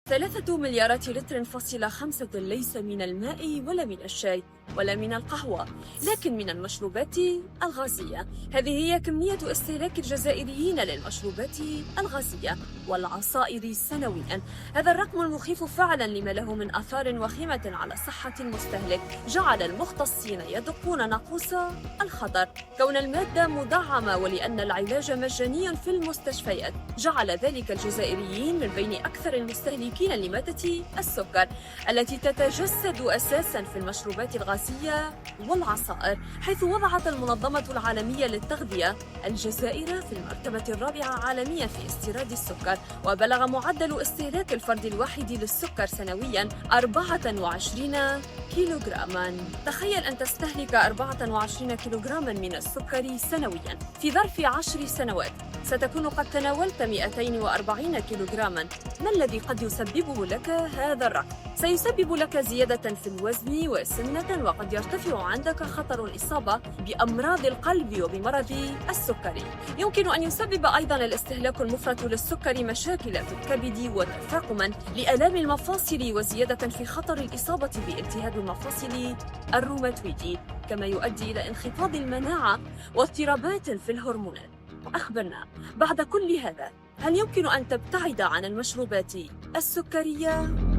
3 مليارات لتر فاصلة 5 ليس من الماء ولا من الشاي ولا من القهوة، لكن من المشروبات الغازية. هذه هي كمية استهلاك الجزائريين للمشروبات الغازية والعصائر سنوياً. هذا الرقم المخيف فعلاً لما له من آثار وخيمة على صحة المستهلك جعل المختصين يدقون ناقوس الخطر. كون المادة مدعمة ولأن العلاج مجاني في المستشفيات جعل ذلك الجزائريين من بين أكثر المستهلكين لمادة السكر التي تتجسد أساساً في المشروبات الغازية والعصائر، حيث وضعت المنظمة العالمية للتغذية الجزائر في المرتبة الرابعة عالمياً في استيراد السكر، وبلغ معدل استهلاك الفرد الواحد للسكر سنوياً 24 كيلوغراما. تخيل أن تستهلك 24 كيلوغراما من السكر سنوياً. في ظرف 10 سنوات ستكون قد تناولت 240 كيلوغراما. ما الذي قد يسببه لك هذا الرقم؟ سيسبب لك زيادة في الوزن وسمنة، وقد يرتفع عندك خطر الإصابة بأمراض القلب وبمرض السكري. يمكن أن يسبب أيضاً الاستهلاك المفرط للسكر مشاكل في الكبد وتفاقماً لآلام المفاصل وزيادة في خطر الإصابة بالتهاب المفاصل الروماتويدي، كما يؤدي إلى انخفاض المناعة واضطرابات في الهرمونات. أخبرنا، بعد كل هذا هل يمكن أن تبتعد عن المشروبات السكرية؟